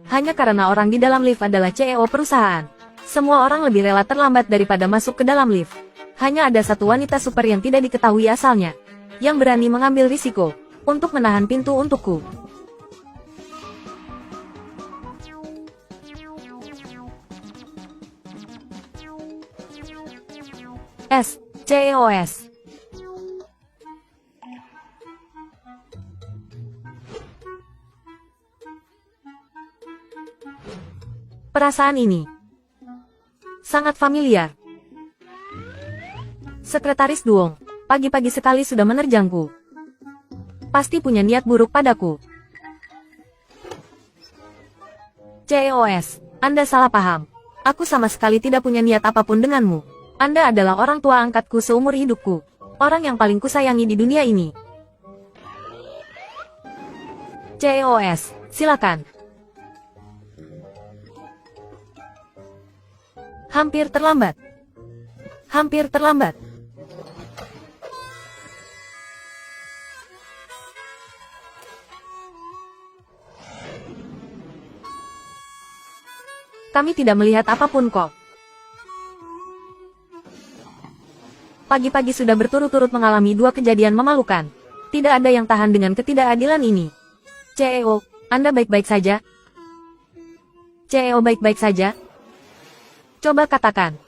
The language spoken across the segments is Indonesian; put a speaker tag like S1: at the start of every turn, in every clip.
S1: Hanya karena orang di dalam lift adalah CEO perusahaan. Semua orang lebih rela terlambat daripada masuk ke dalam lift. Hanya ada satu wanita super yang tidak diketahui asalnya, yang berani mengambil risiko untuk menahan pintu untukku. CEOS. Perasaan ini sangat familiar. Sekretaris Duong, pagi-pagi sekali sudah menerjangku. Pasti punya niat buruk padaku. CEOS, Anda salah paham. Aku sama sekali tidak punya niat apapun denganmu. Anda adalah orang tua angkatku seumur hidupku. Orang yang paling kusayangi di dunia ini. CEOS, silakan. Hampir terlambat. Hampir terlambat. Kami tidak melihat apapun kok. Pagi-pagi sudah berturut-turut mengalami dua kejadian memalukan. Tidak ada yang tahan dengan ketidakadilan ini. CEO, Anda baik-baik saja? CEO baik-baik saja? Coba katakan.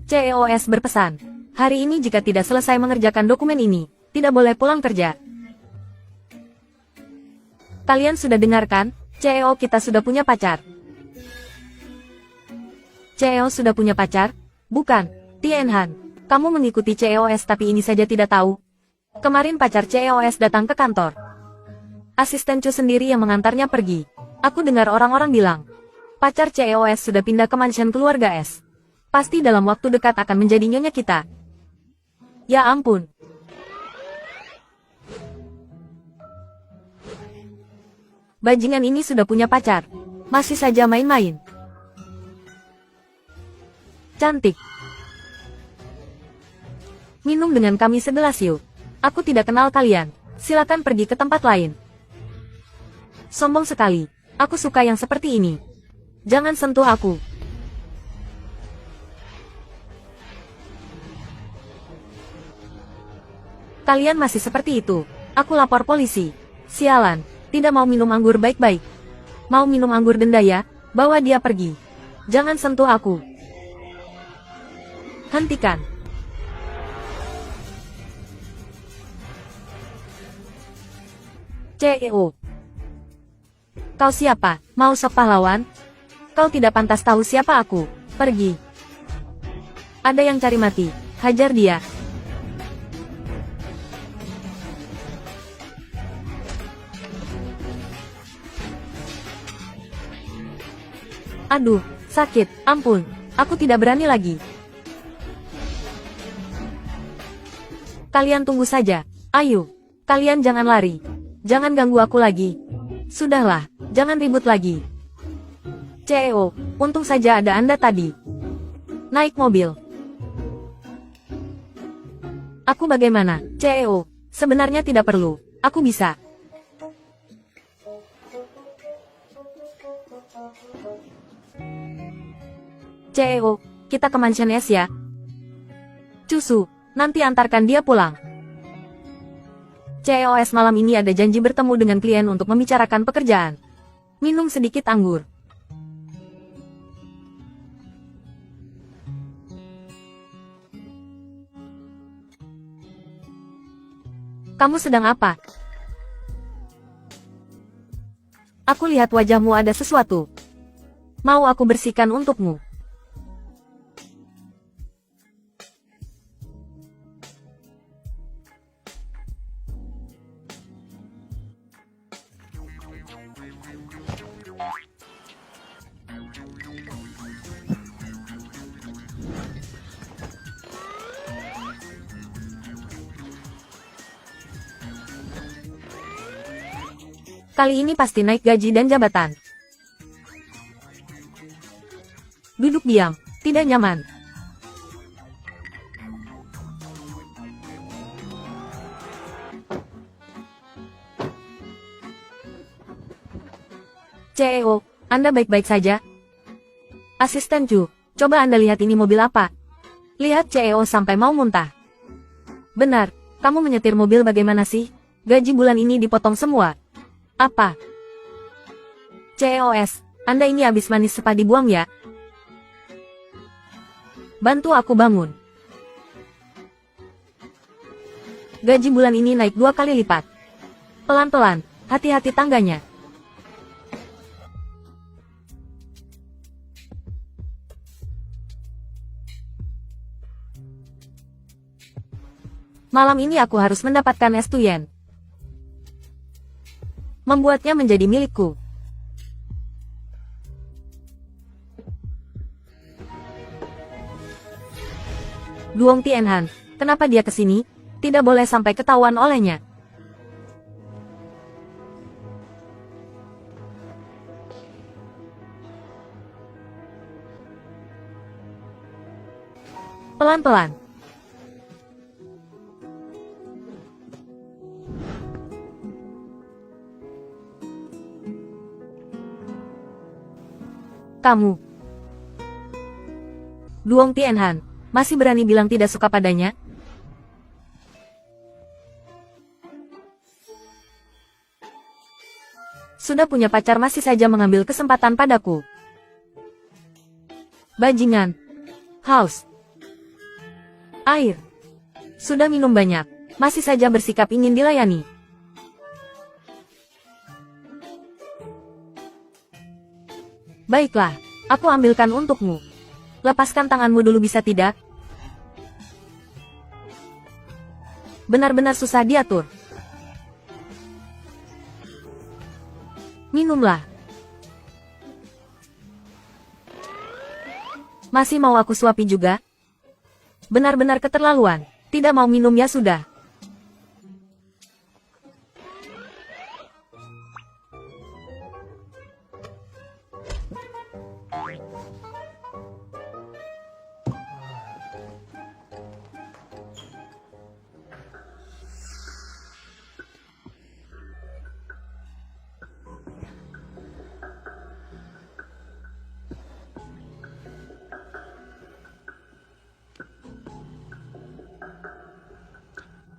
S1: CEOS berpesan, hari ini jika tidak selesai mengerjakan dokumen ini, tidak boleh pulang kerja. Kalian sudah dengarkan, CEO kita sudah punya pacar. CEO sudah punya pacar? Bukan, Tianhan. Kamu mengikuti CEOS tapi ini saja tidak tahu. Kemarin pacar CEOS datang ke kantor. Asisten Chu sendiri yang mengantarnya pergi. Aku dengar orang-orang bilang, pacar CEOS sudah pindah ke mansion keluarga S. Pasti dalam waktu dekat akan menjadi nyonya kita. Ya ampun. Bajingan ini sudah punya pacar. Masih saja main-main. Cantik. Minum dengan kami segelas yuk. Aku tidak kenal kalian. Silakan pergi ke tempat lain. Sombong sekali. Aku suka yang seperti ini. Jangan sentuh aku. Kalian masih seperti itu. Aku lapor polisi. Sialan. Tidak mau minum anggur baik-baik. Mau minum anggur denda ya? Bawa dia pergi. Jangan sentuh aku. Hentikan. CEO. Kau siapa? Mau sok pahlawan? Kau tidak pantas tahu siapa aku. Pergi. Ada yang cari mati. Hajar dia. Aduh, sakit. Ampun. Aku tidak berani lagi. Kalian tunggu saja. Ayo. Kalian jangan lari. Jangan ganggu aku lagi. Sudahlah, jangan ribut lagi. CEO, untung saja ada Anda tadi. Naik mobil. Aku bagaimana? CEO, sebenarnya tidak perlu. Aku bisa. CEO, kita ke mansion S ya. Cusu. Nanti antarkan dia pulang. CEOS malam ini ada janji bertemu dengan klien untuk membicarakan pekerjaan. Minum sedikit anggur. Kamu sedang apa? Aku lihat wajahmu ada sesuatu. Mau aku bersihkan untukmu? Kali ini pasti naik gaji dan jabatan. Duduk diam, tidak nyaman. CEO, Anda baik-baik saja? Asisten Chu, coba Anda lihat ini mobil apa? Lihat CEO sampai mau muntah. Benar, kamu menyetir mobil bagaimana sih? Gaji bulan ini dipotong semua. Apa? CEOs, Anda ini habis manis sepa dibuang ya? Bantu aku bangun. Gaji bulan ini naik 2 kali lipat. Pelan-pelan, hati-hati tangganya. Malam ini aku harus mendapatkan es Tuyen. Membuatnya menjadi milikku. Duong Tianhan, kenapa dia kesini? Tidak boleh sampai ketahuan olehnya. Pelan-pelan. Kamu. Duong Tianhan, masih berani bilang tidak suka padanya? Sudah punya pacar masih saja mengambil kesempatan padaku. Bajingan. Haus. Air. Sudah minum banyak, masih saja bersikap ingin dilayani. Baiklah, aku ambilkan untukmu. Lepaskan tanganmu dulu bisa tidak? Benar-benar susah diatur. Minumlah. Masih mau aku suapi juga? Benar-benar keterlaluan. Tidak mau minum ya sudah.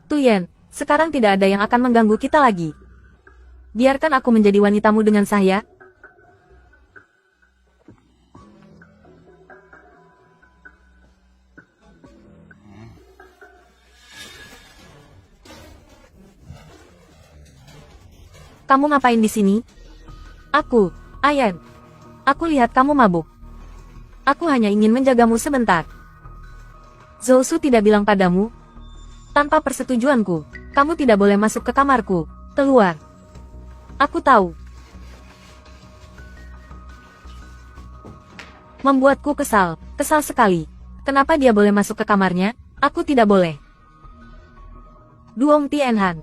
S1: Tuyen, sekarang tidak ada yang akan mengganggu kita lagi. Biarkan aku menjadi wanitamu dengan sah ya. Kamu ngapain di sini? Aku, Ayan. Aku lihat kamu mabuk. Aku hanya ingin menjagamu sebentar. Zhou Su tidak bilang padamu? Tanpa persetujuanku, kamu tidak boleh masuk ke kamarku. Keluar. Aku tahu. Membuatku kesal sekali. Kenapa dia boleh masuk ke kamarnya? Aku tidak boleh. Duong Tianhan.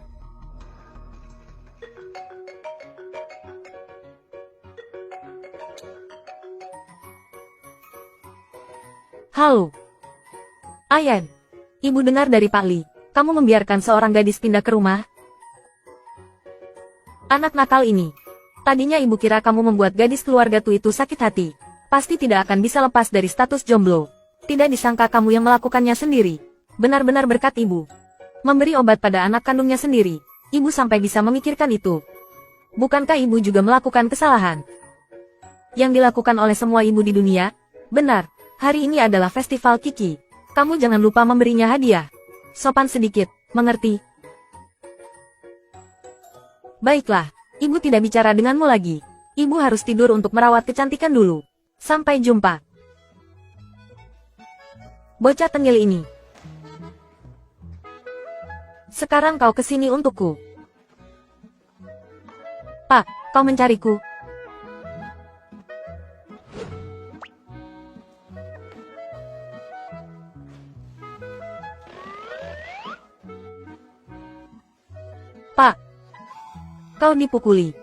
S1: Halo. Ayan. Ibu dengar dari Pak Li. Kamu membiarkan seorang gadis pindah ke rumah? Anak nakal ini. Tadinya ibu kira kamu membuat gadis keluarga Tu itu sakit hati. Pasti tidak akan bisa lepas dari status jomblo. Tidak disangka kamu yang melakukannya sendiri. Benar-benar berkat ibu. Memberi obat pada anak kandungnya sendiri. Ibu sampai bisa memikirkan itu. Bukankah ibu juga melakukan kesalahan? Yang dilakukan oleh semua ibu di dunia? Benar, hari ini adalah festival Kiki. Kamu jangan lupa memberinya hadiah. Sopan sedikit, mengerti? Baiklah, ibu tidak bicara denganmu lagi. Ibu harus tidur untuk merawat kecantikan dulu. Sampai jumpa. Bocah tengil ini. Sekarang kau kesini untukku. Pak, kau mencariku. Pak, kau dipukuli.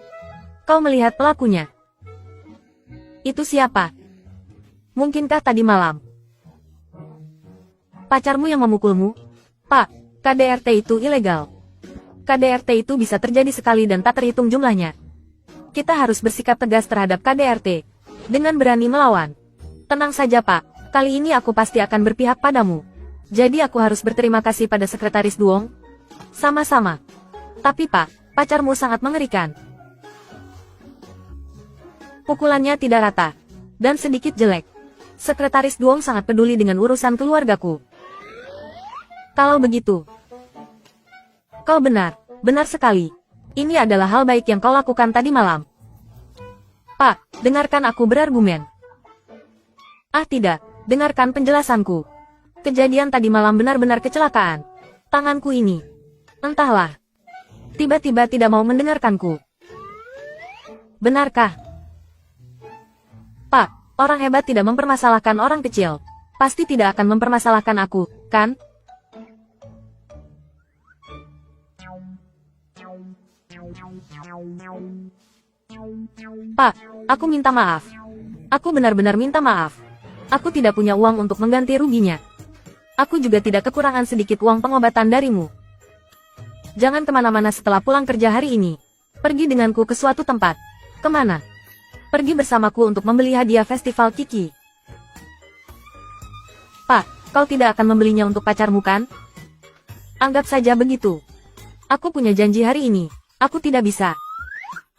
S1: Kau melihat pelakunya. Itu siapa? Mungkinkah tadi malam pacarmu yang memukulmu? Pak, KDRT itu ilegal. KDRT itu bisa terjadi sekali dan tak terhitung jumlahnya. Kita harus bersikap tegas terhadap KDRT. Dengan berani melawan. Tenang saja Pak, kali ini aku pasti akan berpihak padamu. Jadi aku harus berterima kasih pada Sekretaris Duong? Sama-sama. Tapi Pak, pacarmu sangat mengerikan. Pukulannya tidak rata. Dan sedikit jelek. Sekretaris Duong sangat peduli dengan urusan keluargaku. Kalau begitu, kau benar, benar sekali. Ini adalah hal baik yang kau lakukan tadi malam. Pak, dengarkan aku berargumen. Ah tidak, dengarkan penjelasanku. Kejadian tadi malam benar-benar kecelakaan. Tanganku ini, entahlah, tiba-tiba tidak mau mendengarkanku. Benarkah? Pak, orang hebat tidak mempermasalahkan orang kecil. Pasti tidak akan mempermasalahkan aku, kan? Pak, aku minta maaf. Aku benar-benar minta maaf. Aku tidak punya uang untuk mengganti ruginya. Aku juga tidak kekurangan sedikit uang pengobatan darimu. Jangan kemana-mana setelah pulang kerja hari ini. Pergi denganku ke suatu tempat. Kemana? Pergi bersamaku untuk membeli hadiah festival Kiki. Pak, kau tidak akan membelinya untuk pacarmu kan? Anggap saja begitu. Aku punya janji hari ini. Aku tidak bisa.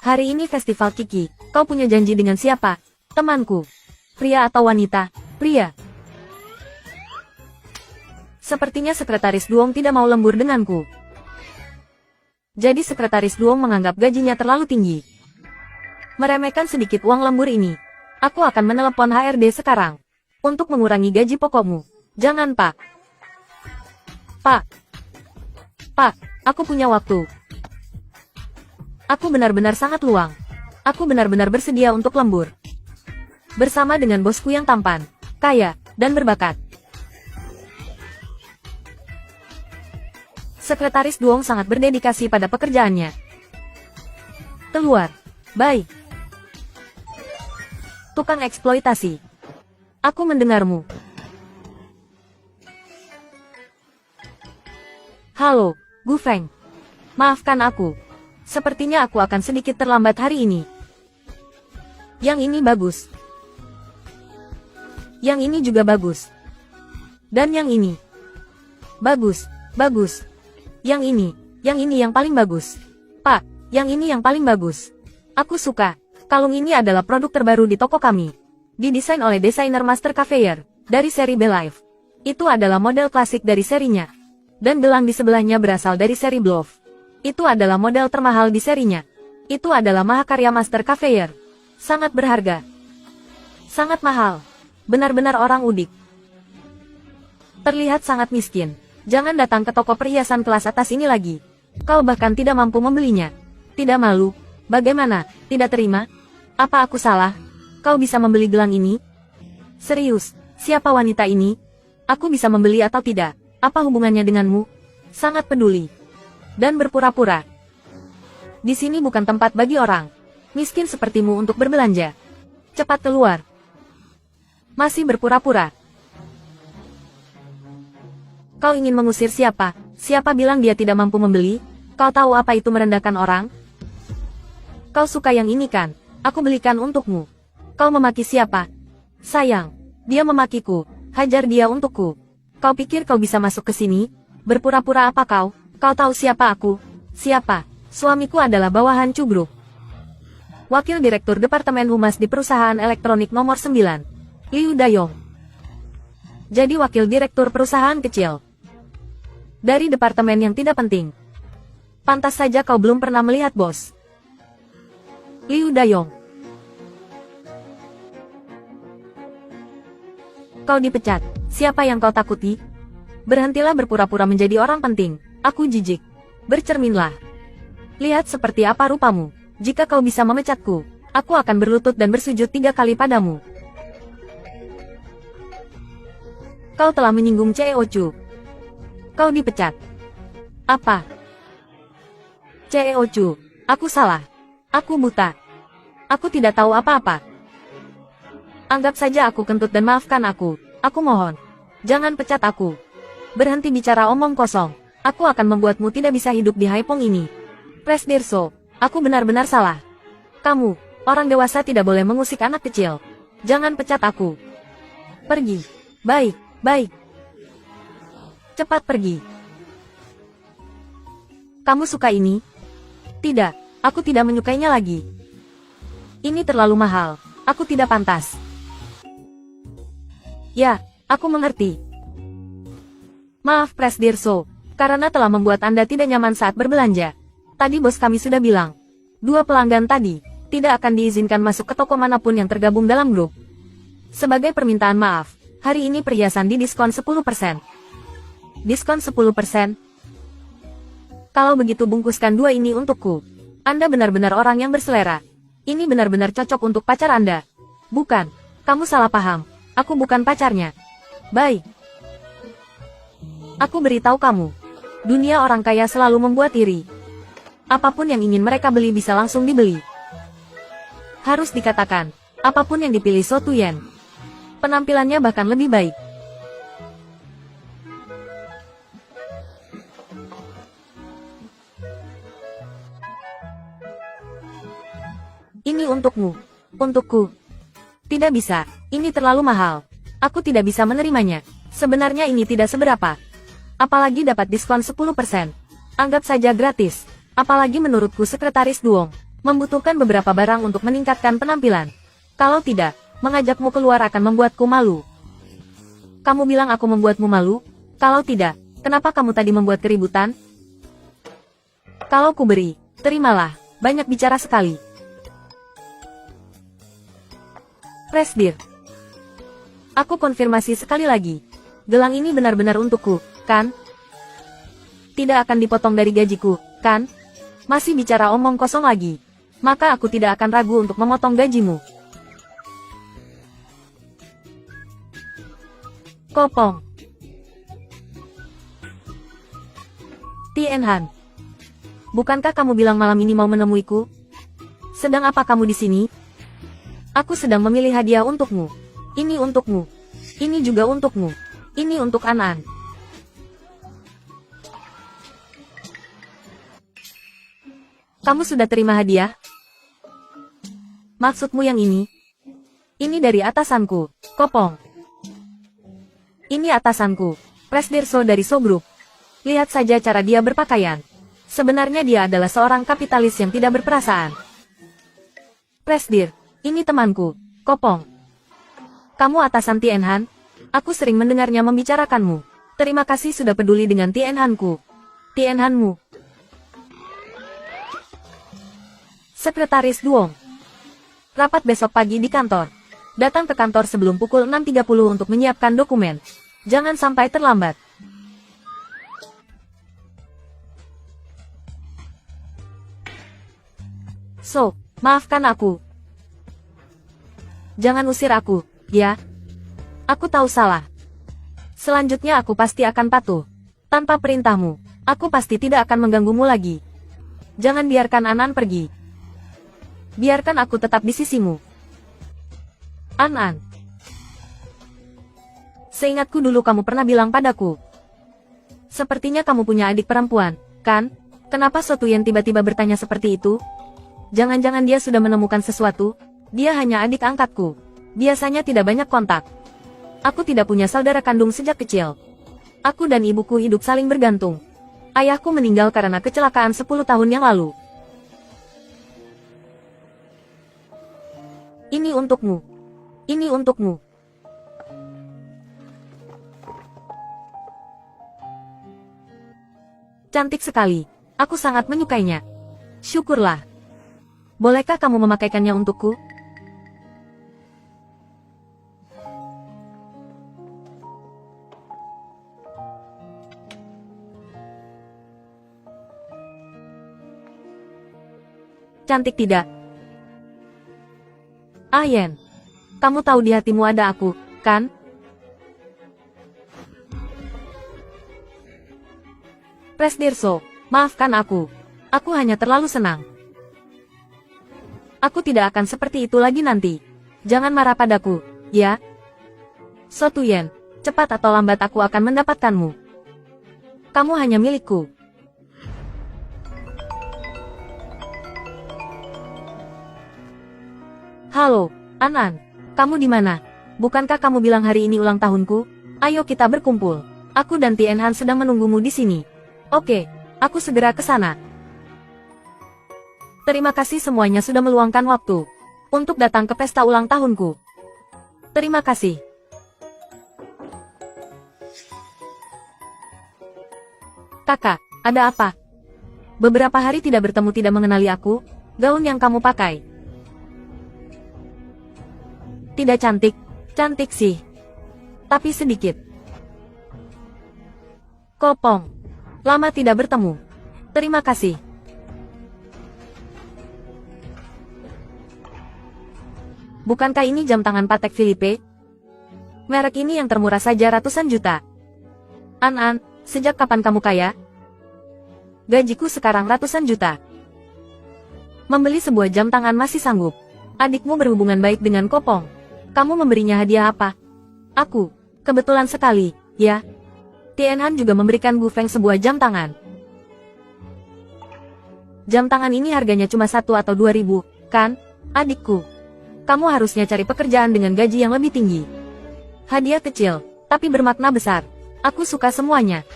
S1: Hari ini festival Kiki. Kau punya janji dengan siapa? Temanku. Pria atau wanita? Pria. Sepertinya Sekretaris Duong tidak mau lembur denganku. Jadi Sekretaris Duong menganggap gajinya terlalu tinggi. Meremehkan sedikit uang lembur ini. Aku akan menelepon HRD sekarang. Untuk mengurangi gaji pokokmu. Jangan Pak. Pak. Pak, aku punya waktu. Aku benar-benar sangat luang. Aku benar-benar bersedia untuk lembur. Bersama dengan bosku yang tampan, kaya, dan berbakat. Sekretaris Duong sangat berdedikasi pada pekerjaannya. Keluar. Bye. Tukang eksploitasi. Aku mendengarmu. Halo, Gu Feng. Maafkan aku. Sepertinya aku akan sedikit terlambat hari ini. Yang ini bagus. Yang ini juga bagus. Dan yang ini. Bagus, bagus. Yang ini yang paling bagus. Pak, yang ini yang paling bagus. Aku suka. Kalung ini adalah produk terbaru di toko kami. Didesain oleh desainer Master Cafeyer, dari seri Belive. Itu adalah model klasik dari serinya. Dan gelang di sebelahnya berasal dari seri Bluff. Itu adalah model termahal di serinya. Itu adalah mahakarya Master Cafeyer. Sangat berharga. Sangat mahal. Benar-benar orang udik. Terlihat sangat miskin. Jangan datang ke toko perhiasan kelas atas ini lagi. Kau bahkan tidak mampu membelinya. Tidak malu? Bagaimana? Tidak terima? Apa aku salah? Kau bisa membeli gelang ini? Serius, siapa wanita ini? Aku bisa membeli atau tidak? Apa hubungannya denganmu? Sangat peduli. Dan berpura-pura. Di sini bukan tempat bagi orang miskin sepertimu untuk berbelanja. Cepat keluar. Masih berpura-pura. Kau ingin mengusir siapa? Siapa bilang dia tidak mampu membeli? Kau tahu apa itu merendahkan orang? Kau suka yang ini kan? Aku belikan untukmu. Kau memaki siapa? Sayang, dia memakiku. Hajar dia untukku. Kau pikir kau bisa masuk ke sini? Berpura-pura apa kau? Kau tahu siapa aku? Siapa? Suamiku adalah bawahan Cugruk. Wakil Direktur Departemen Humas di perusahaan elektronik nomor 9. Liu Dayong. Jadi wakil direktur perusahaan kecil. Dari departemen yang tidak penting. Pantas saja kau belum pernah melihat bos. Liu Dayong. Kau dipecat. Siapa yang kau takuti? Berhentilah berpura-pura menjadi orang penting. Aku jijik. Bercerminlah. Lihat seperti apa rupamu. Jika kau bisa memecatku, aku akan berlutut dan bersujud 3 kali padamu. Kau telah menyinggung CEO Chu. Kau dipecat. Apa? CEO Chu, aku salah. Aku buta. Aku tidak tahu apa-apa. Anggap saja aku kentut dan maafkan aku. Aku mohon. Jangan pecat aku. Berhenti bicara omong kosong. Aku akan membuatmu tidak bisa hidup di Haipong ini. Presdirso, aku benar-benar salah. Kamu, orang dewasa tidak boleh mengusik anak kecil. Jangan pecat aku. Pergi. Baik, baik. Cepat pergi. Kamu suka ini? Tidak, aku tidak menyukainya lagi. Ini terlalu mahal. Aku tidak pantas. Ya, aku mengerti. Maaf Presdirso, karena telah membuat Anda tidak nyaman saat berbelanja. Tadi bos kami sudah bilang, 2 pelanggan tadi tidak akan diizinkan masuk ke toko manapun yang tergabung dalam grup. Sebagai permintaan maaf, hari ini perhiasan didiskon 10%. Diskon 10%? Kalau begitu bungkuskan 2 ini untukku. Anda benar-benar orang yang berselera. Ini benar-benar cocok untuk pacar Anda. Bukan, kamu salah paham. Aku bukan pacarnya. Baik. Aku beritahu kamu. Dunia orang kaya selalu membuat iri. Apapun yang ingin mereka beli bisa langsung dibeli. Harus dikatakan, apapun yang dipilih So Tuyen, penampilannya bahkan lebih baik. Ini untukmu. Untukku. Tidak bisa, ini terlalu mahal. Aku tidak bisa menerimanya. Sebenarnya ini tidak seberapa. Apalagi dapat diskon 10%. Anggap saja gratis. Apalagi menurutku Sekretaris Duong membutuhkan beberapa barang untuk meningkatkan penampilan. Kalau tidak, mengajakmu keluar akan membuatku malu. Kamu bilang aku membuatmu malu? Kalau tidak, kenapa kamu tadi membuat keributan? Kalau ku beri, terimalah. Banyak bicara sekali. Presdir. Aku konfirmasi sekali lagi. Gelang ini benar-benar untukku, kan? Tidak akan dipotong dari gajiku, kan? Masih bicara omong kosong lagi. Maka aku tidak akan ragu untuk memotong gajimu. Kopong. Tien Han. Bukankah kamu bilang malam ini mau menemuiku? Sedang apa kamu di sini? Aku sedang memilih hadiah untukmu. Ini untukmu. Ini juga untukmu. Ini untuk An-An. Kamu sudah terima hadiah? Maksudmu yang ini? Ini dari atasanku, Kopong. Ini atasanku, Presdirso dari So Group. Lihat saja cara dia berpakaian. Sebenarnya dia adalah seorang kapitalis yang tidak berperasaan. Presdir. Ini temanku, Kopong. Kamu atasan Tien Han? Aku sering mendengarnya membicarakanmu. Terima kasih sudah peduli dengan Tien Han-ku. Tien Han-mu. Sekretaris Duong. Rapat besok pagi di kantor. Datang ke kantor sebelum pukul 6.30 untuk menyiapkan dokumen. Jangan sampai terlambat. So, maafkan aku. Jangan usir aku, ya. Aku tahu salah. Selanjutnya aku pasti akan patuh. Tanpa perintahmu, aku pasti tidak akan mengganggumu lagi. Jangan biarkan An-An pergi. Biarkan aku tetap di sisimu. An-An. Seingatku dulu kamu pernah bilang padaku. Sepertinya kamu punya adik perempuan, kan? Kenapa So Tuyen tiba-tiba bertanya seperti itu? Jangan-jangan dia sudah menemukan sesuatu? Dia hanya adik angkatku. Biasanya tidak banyak kontak. Aku tidak punya saudara kandung sejak kecil. Aku dan ibuku hidup saling bergantung. Ayahku meninggal karena kecelakaan 10 tahun yang lalu. Ini untukmu. Ini untukmu. Cantik sekali. Aku sangat menyukainya. Syukurlah. Bolehkah kamu memakaikannya untukku? Cantik tidak? Yen, kamu tahu di hatimu ada aku, kan? Presdirso, maafkan aku. Aku hanya terlalu senang. Aku tidak akan seperti itu lagi nanti. Jangan marah padaku. ya? So Tuyen, cepat atau lambat aku akan mendapatkanmu. Kamu hanya milikku. Halo, An-An. Kamu di mana? Bukankah kamu bilang hari ini ulang tahunku? Ayo kita berkumpul. Aku dan Tianhan sedang menunggumu di sini. Oke, aku segera ke sana. Terima kasih semuanya sudah meluangkan waktu untuk datang ke pesta ulang tahunku. Terima kasih. Kakak, ada apa? Beberapa hari tidak bertemu tidak mengenali aku. Gaun yang kamu pakai tidak cantik. Cantik sih, tapi sedikit. Kopong. Lama tidak bertemu. Terima kasih. Bukankah ini jam tangan Patek Philippe? Merek ini yang termurah saja ratusan juta. An-An, sejak kapan kamu kaya? Gajiku sekarang ratusan juta. Membeli sebuah jam tangan masih sanggup. Adikmu berhubungan baik dengan Kopong. Kamu memberinya hadiah apa? Aku. Kebetulan sekali, ya. Tianhan juga memberikan Bu Feng sebuah jam tangan. Jam tangan ini harganya cuma 1 atau 2.000, kan? Adikku. Kamu harusnya cari pekerjaan dengan gaji yang lebih tinggi. Hadiah kecil, tapi bermakna besar. Aku suka semuanya.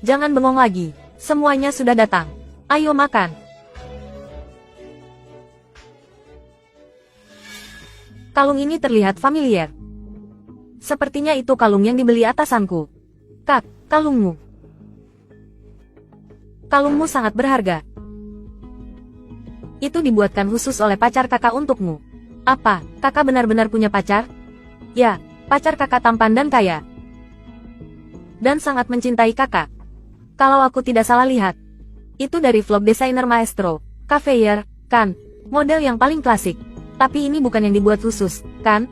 S1: Jangan bengong lagi. Semuanya sudah datang. Ayo makan. Kalung ini terlihat familiar. Sepertinya itu kalung yang dibeli atasanku. Kak, kalungmu. Kalungmu sangat berharga. Itu dibuatkan khusus oleh pacar kakak untukmu. Apa, kakak benar-benar punya pacar? Ya, pacar kakak tampan dan kaya. Dan sangat mencintai kakak. Kalau aku tidak salah lihat. Itu dari vlog desainer Maestro, Caveyer, kan? Model yang paling klasik. Tapi ini bukan yang dibuat khusus, kan?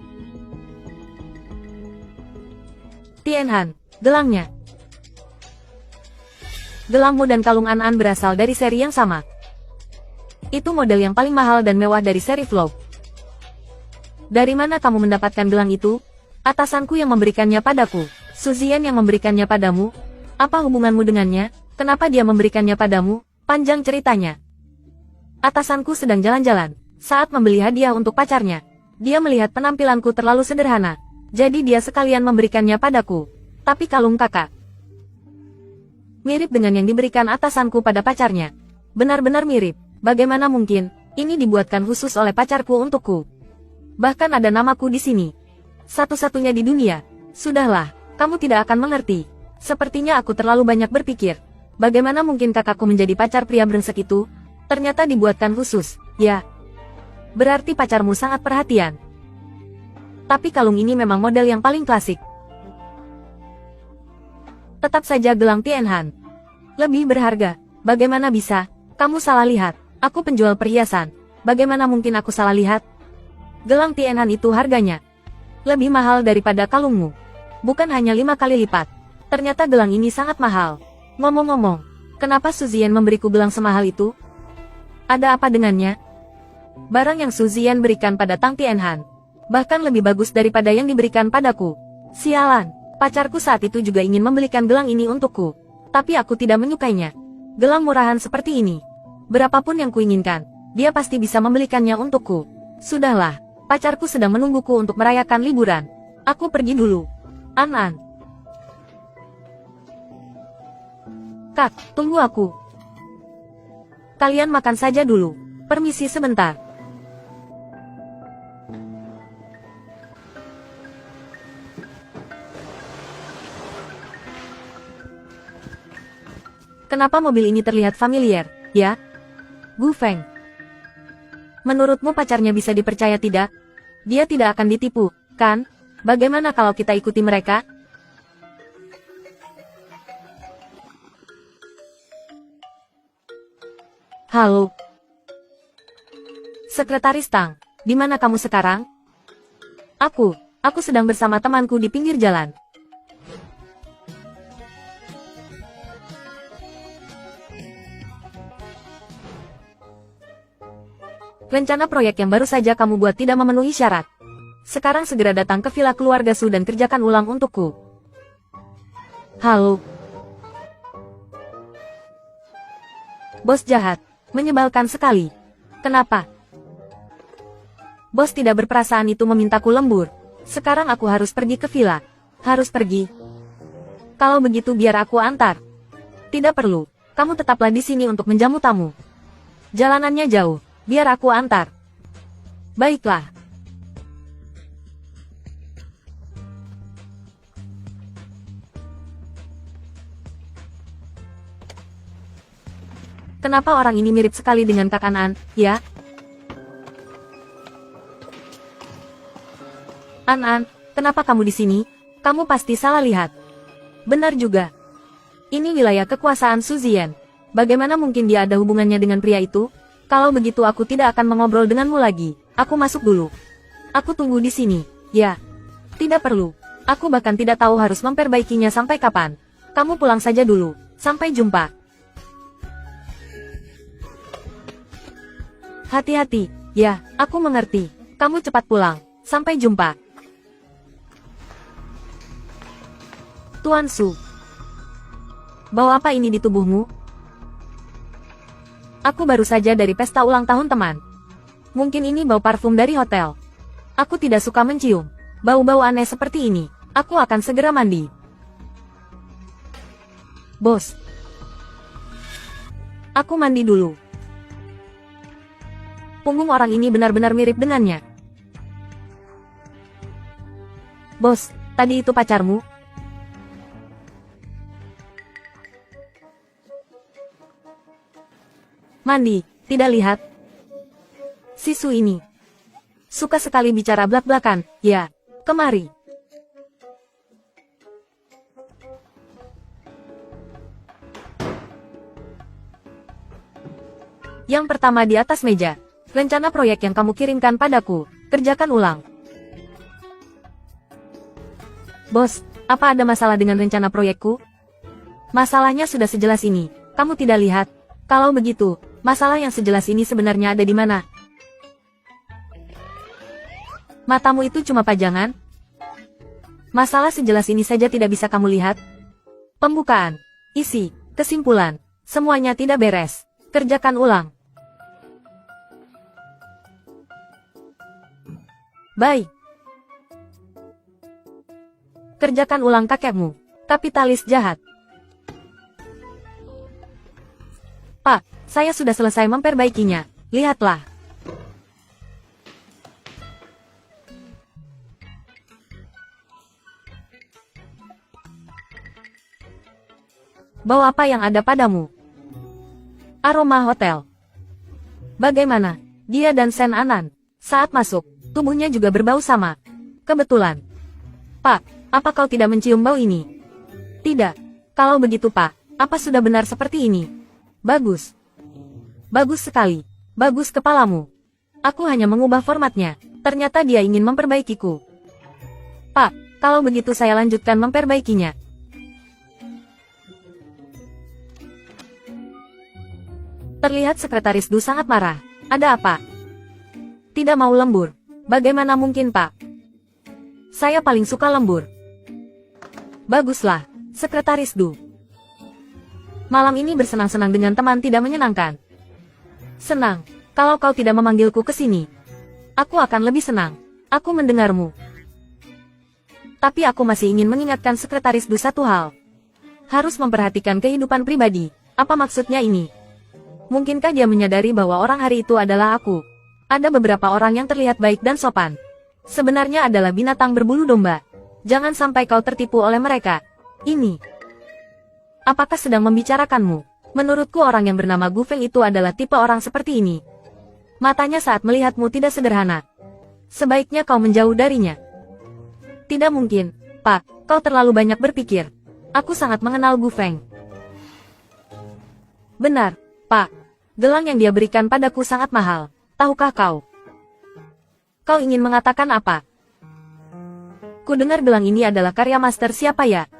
S1: Tianhan, gelangnya. Gelangmu dan kalung An-An berasal dari seri yang sama. Itu model yang paling mahal dan mewah dari seri vlog. Dari mana kamu mendapatkan gelang itu? Atasanku yang memberikannya padaku. Suzian yang memberikannya padamu? Apa hubunganmu dengannya? Kenapa dia memberikannya padamu? Panjang ceritanya. Atasanku sedang jalan-jalan. Saat membeli hadiah untuk pacarnya, dia melihat penampilanku terlalu sederhana. Jadi dia sekalian memberikannya padaku. Tapi kalung kakak mirip dengan yang diberikan atasanku pada pacarnya. Benar-benar mirip. Bagaimana mungkin? Ini dibuatkan khusus oleh pacarku untukku. Bahkan ada namaku di sini. Satu-satunya di dunia. Sudahlah, kamu tidak akan mengerti. Sepertinya aku terlalu banyak berpikir. Bagaimana mungkin kakakku menjadi pacar pria brengsek itu? Ternyata dibuatkan khusus, ya. Berarti pacarmu sangat perhatian. Tapi kalung ini memang model yang paling klasik. Tetap saja gelang Tianhan lebih berharga. Bagaimana bisa? Kamu salah lihat. Aku penjual perhiasan. Bagaimana mungkin aku salah lihat? Gelang Tianhan itu harganya lebih mahal daripada kalungmu. Bukan hanya 5 kali lipat. Ternyata gelang ini sangat mahal. Ngomong-ngomong, kenapa Suzian memberiku gelang semahal itu? Ada apa dengannya? Barang yang Suzian berikan pada Tang Tianhan bahkan lebih bagus daripada yang diberikan padaku. Sialan, pacarku saat itu juga ingin membelikan gelang ini untukku. Tapi aku tidak menyukainya. Gelang murahan seperti ini, berapapun yang kuinginkan, dia pasti bisa membelikannya untukku. Sudahlah, pacarku sedang menungguku untuk merayakan liburan. Aku pergi dulu. An-An. Kak, tunggu aku. Kalian makan saja dulu. Permisi sebentar. Kenapa mobil ini terlihat familiar, ya? Gu Feng. Menurutmu pacarnya bisa dipercaya tidak? Dia tidak akan ditipu, kan? Bagaimana kalau kita ikuti mereka? Halo. Sekretaris Tang, di mana kamu sekarang? Aku sedang bersama temanku di pinggir jalan. Rencana proyek yang baru saja kamu buat tidak memenuhi syarat. Sekarang segera datang ke villa keluarga Su dan kerjakan ulang untukku. Halo. Bos jahat. Menyebalkan sekali. Kenapa? Bos tidak berperasaan itu memintaku lembur. Sekarang aku harus pergi ke villa. Harus pergi. Kalau begitu biar aku antar. Tidak perlu. Kamu tetaplah di sini untuk menjamu tamu. Jalanannya jauh. Biar aku antar. Baiklah. Kenapa orang ini mirip sekali dengan Kak An-an, ya? An-an, kenapa kamu di sini? Kamu pasti salah lihat. Benar juga. Ini wilayah kekuasaan Su Ziyan. Bagaimana mungkin dia ada hubungannya dengan pria itu? Kalau begitu aku tidak akan mengobrol denganmu lagi. Aku masuk dulu. Aku tunggu di sini. Ya. Tidak perlu. Aku bahkan tidak tahu harus memperbaikinya sampai kapan. Kamu pulang saja dulu. Sampai jumpa. Hati-hati. Ya, aku mengerti. Kamu cepat pulang. Sampai jumpa. Tuan Su. Bau apa ini di tubuhmu? Aku baru saja dari pesta ulang tahun teman. Mungkin ini bau parfum dari hotel. Aku tidak suka mencium bau-bau aneh seperti ini. Aku akan segera mandi. Bos. Aku mandi dulu. Punggung orang ini benar-benar mirip dengannya. Bos, tadi itu pacarmu? Mandi, tidak lihat? Si Su ini suka sekali bicara blak-blakan, ya. Kemari. Yang pertama di atas meja. Rencana proyek yang kamu kirimkan padaku, kerjakan ulang. Bos, apa ada masalah dengan rencana proyekku? Masalahnya sudah sejelas ini, kamu tidak lihat? Kalau begitu, masalah yang sejelas ini sebenarnya ada di mana? Matamu itu cuma pajangan? Masalah sejelas ini saja tidak bisa kamu lihat? Pembukaan, isi, kesimpulan, semuanya tidak beres. Kerjakan ulang. Baik. Kerjakan ulang kakekmu. Kapitalis jahat. Pak, saya sudah selesai memperbaikinya. Lihatlah. Bau apa yang ada padamu? Aroma hotel. Bagaimana? Dia dan Sen Anan saat masuk, tubuhnya juga berbau sama. Kebetulan. Pak, apa kau tidak mencium bau ini? Tidak. Kalau begitu Pak, apa sudah benar seperti ini? Bagus. Bagus sekali. Bagus kepalamu. Aku hanya mengubah formatnya. Ternyata dia ingin memperbaikiku. Pak, kalau begitu saya lanjutkan memperbaikinya. Terlihat Sekretaris Du sangat marah. Ada apa? Tidak mau lembur. Bagaimana mungkin, Pak? Saya paling suka lembur. Baguslah, Sekretaris Du. Malam ini bersenang-senang dengan teman tidak menyenangkan. Senang, kalau kau tidak memanggilku ke sini. Aku akan lebih senang. Aku mendengarmu. Tapi aku masih ingin mengingatkan Sekretaris Du satu hal. Harus memperhatikan kehidupan pribadi. Apa maksudnya ini? Mungkinkah dia menyadari bahwa orang hari itu adalah aku? Ada beberapa orang yang terlihat baik dan sopan. Sebenarnya adalah binatang berbulu domba. Jangan sampai kau tertipu oleh mereka. Ini. Apakah sedang membicarakanmu? Menurutku orang yang bernama Gu Feng itu adalah tipe orang seperti ini. Matanya saat melihatmu tidak sederhana. Sebaiknya kau menjauh darinya. Tidak mungkin, Pak. Kau terlalu banyak berpikir. Aku sangat mengenal Gu Feng. Benar, Pak. Gelang yang dia berikan padaku sangat mahal. Tahukah kau? Kau ingin mengatakan apa? Ku dengar gelang ini adalah karya master siapa ya?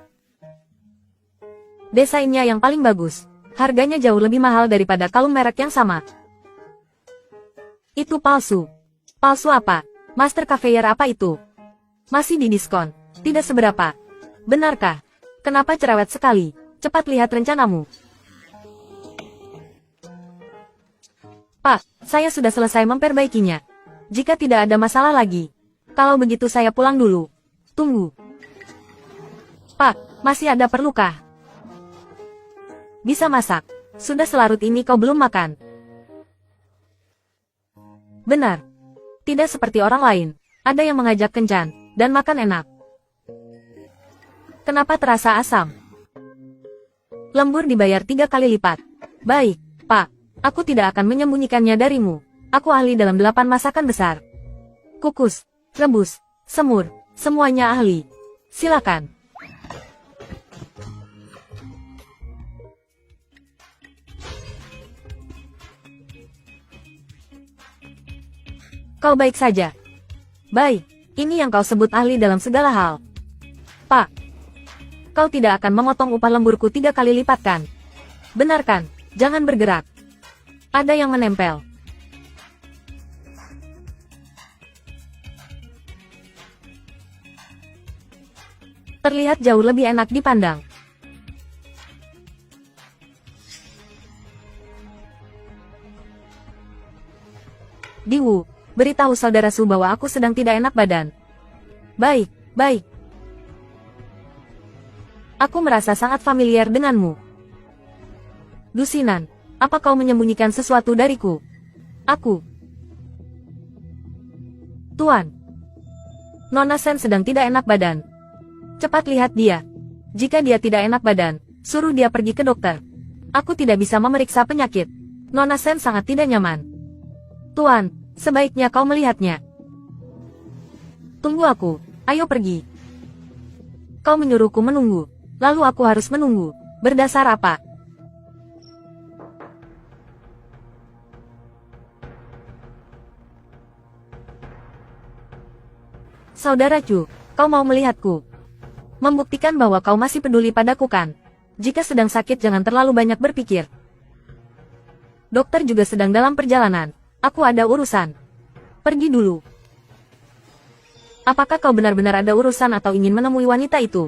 S1: Desainnya yang paling bagus. Harganya jauh lebih mahal daripada kalung merek yang sama. Itu palsu. Palsu apa? Master Caviar apa itu? Masih di diskon. Tidak seberapa. Benarkah? Kenapa cerewet sekali? Cepat lihat rencanamu. Pak, saya sudah selesai memperbaikinya. Jika tidak ada masalah lagi. Kalau begitu saya pulang dulu. Tunggu. Pak, masih ada perlukah? Bisa masak. Sudah selarut ini kau belum makan. Benar. Tidak seperti orang lain. Ada yang mengajak kencan, dan makan enak. Kenapa terasa asam? Lembur dibayar 3 kali lipat. Baik, Pak. Aku tidak akan menyembunyikannya darimu. Aku ahli dalam 8 masakan besar. Kukus, rebus, semur, semuanya ahli. Silakan. Kau baik saja. Baik, ini yang kau sebut ahli dalam segala hal. Pak, kau tidak akan memotong upah lemburku 3 kali lipat kan? Benar kan? Jangan bergerak. Ada yang menempel. Terlihat jauh lebih enak dipandang. Diwu, beritahu saudara Su bahwa aku sedang tidak enak badan. Baik, baik. Aku merasa sangat familiar denganmu. Dusinan, apa kau menyembunyikan sesuatu dariku? Aku. Tuan. Nona Sen sedang tidak enak badan. Cepat lihat dia. Jika dia tidak enak badan, suruh dia pergi ke dokter. Aku tidak bisa memeriksa penyakit. Nona Sen sangat tidak nyaman. Tuan, sebaiknya kau melihatnya. Tunggu aku, ayo pergi. Kau menyuruhku menunggu, lalu aku harus menunggu. Berdasar apa? Saudara Chu, kau mau melihatku? Membuktikan bahwa kau masih peduli padaku kan? Jika sedang sakit jangan terlalu banyak berpikir. Dokter juga sedang dalam perjalanan. Aku ada urusan. Pergi dulu. Apakah kau benar-benar ada urusan atau ingin menemui wanita itu?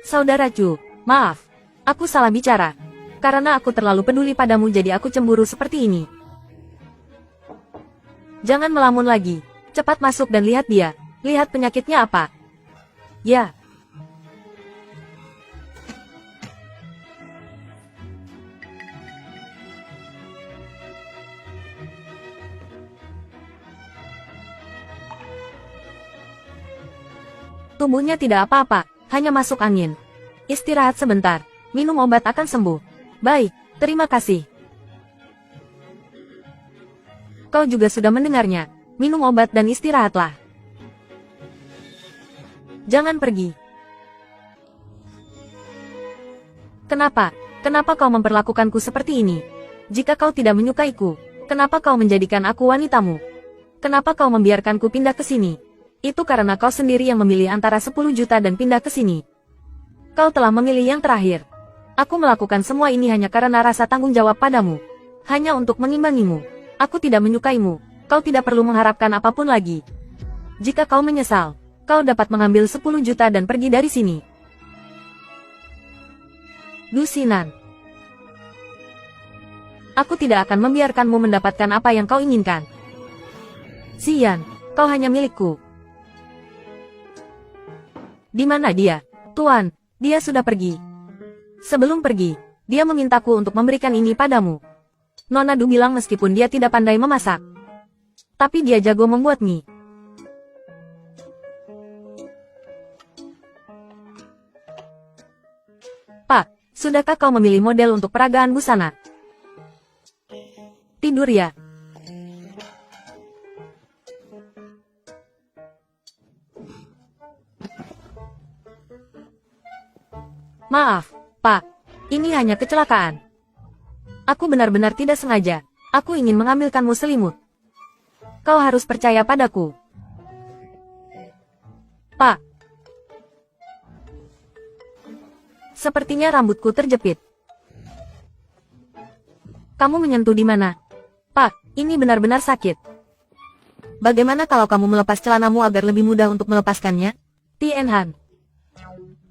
S1: Saudara Chu, maaf. Aku salah bicara. Karena aku terlalu peduli padamu jadi aku cemburu seperti ini. Jangan melamun lagi. Cepat masuk dan lihat dia. Lihat penyakitnya apa. Ya. Tubuhnya tidak apa-apa, hanya masuk angin. Istirahat sebentar, minum obat akan sembuh. Baik, terima kasih. Kau juga sudah mendengarnya, minum obat dan istirahatlah. Jangan pergi. Kenapa? Kenapa kau memperlakukanku seperti ini? Jika kau tidak menyukaiku, kenapa kau menjadikan aku wanitamu? Kenapa kau membiarkanku pindah ke sini? Itu karena kau sendiri yang memilih antara 10 juta dan pindah ke sini. Kau telah memilih yang terakhir. Aku melakukan semua ini hanya karena rasa tanggung jawab padamu. Hanya untuk mengimbangimu. Aku tidak menyukaimu. Kau tidak perlu mengharapkan apapun lagi. Jika kau menyesal, kau dapat mengambil 10 juta dan pergi dari sini. Dusinan. Aku tidak akan membiarkanmu mendapatkan apa yang kau inginkan. Xian, kau hanya milikku. Di mana dia? Tuan, dia sudah pergi. Sebelum pergi, dia memintaku untuk memberikan ini padamu. Nona Du bilang meskipun dia tidak pandai memasak, tapi dia jago membuat mie. Pak, sudahkah kau memilih model untuk peragaan busana? Tidur ya? Maaf, Pak. Ini hanya kecelakaan. Aku benar-benar tidak sengaja. Aku ingin mengambilkanmu selimut. Kau harus percaya padaku. Pak. Sepertinya rambutku terjepit. Kamu menyentuh di mana? Pak. Ini benar-benar sakit. Bagaimana kalau kamu melepas celanamu agar lebih mudah untuk melepaskannya? Tianhan.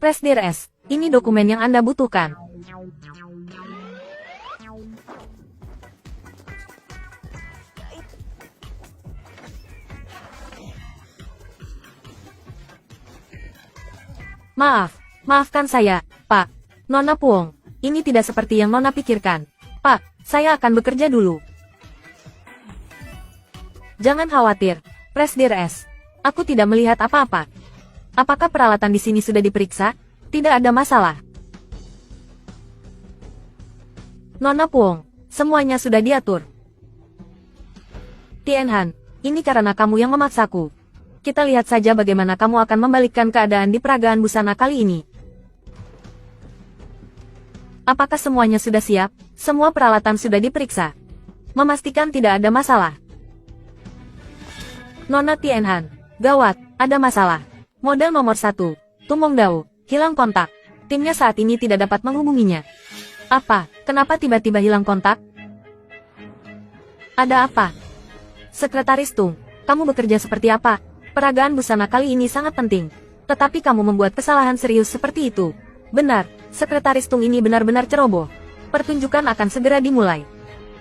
S1: Presdir S, ini dokumen yang Anda butuhkan. Maafkan saya, Pak. Nona Puong, ini tidak seperti yang Nona pikirkan. Pak, saya akan bekerja dulu. Jangan khawatir, Presdir S. Aku tidak melihat apa-apa. Apakah peralatan di sini sudah diperiksa? Tidak ada masalah. Nona Puong, semuanya sudah diatur. Tianhan, ini karena kamu yang memaksaku. Kita lihat saja bagaimana kamu akan membalikkan keadaan di peragaan busana kali ini. Apakah semuanya sudah siap? Semua peralatan sudah diperiksa. Memastikan tidak ada masalah. Nona Tianhan, gawat, ada masalah. Model nomor 1, Tumong Dao, hilang kontak. Timnya saat ini tidak dapat menghubunginya. Apa? Kenapa tiba-tiba hilang kontak? Ada apa? Sekretaris Tung, kamu bekerja seperti apa? Peragaan busana kali ini sangat penting. Tetapi kamu membuat kesalahan serius seperti itu. Benar, Sekretaris Tung ini benar-benar ceroboh. Pertunjukan akan segera dimulai.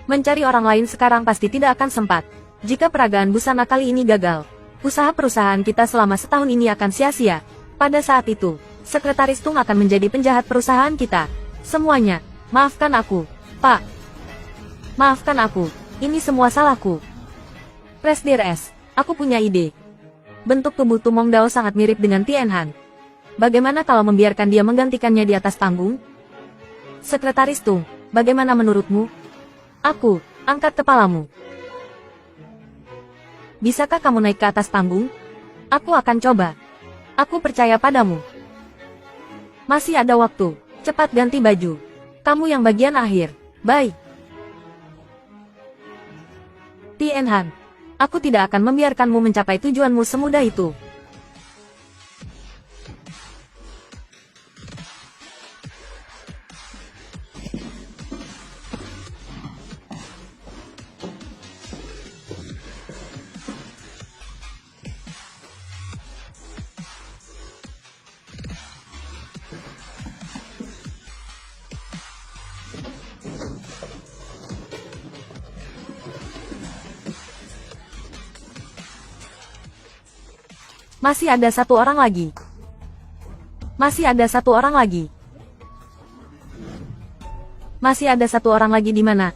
S1: Mencari orang lain sekarang pasti tidak akan sempat. Jika peragaan busana kali ini gagal, usaha perusahaan kita selama setahun ini akan sia-sia. Pada saat itu, Sekretaris Tung akan menjadi penjahat perusahaan kita. Semuanya, maafkan aku, Pak. Maafkan aku, ini semua salahku. Presdir S, aku punya ide. Bentuk tubuh Tumong Dao sangat mirip dengan Tianhan. Bagaimana kalau membiarkan dia menggantikannya di atas panggung? Sekretaris Tung, bagaimana menurutmu? Aku, angkat kepalamu. Bisakah kamu naik ke atas panggung? Aku akan coba. Aku percaya padamu. Masih ada waktu, cepat ganti baju. Kamu yang bagian akhir, bye. Tianhan, aku tidak akan membiarkanmu mencapai tujuanmu semudah itu. Masih ada satu orang lagi. Masih ada satu orang lagi. Masih ada satu orang lagi di mana?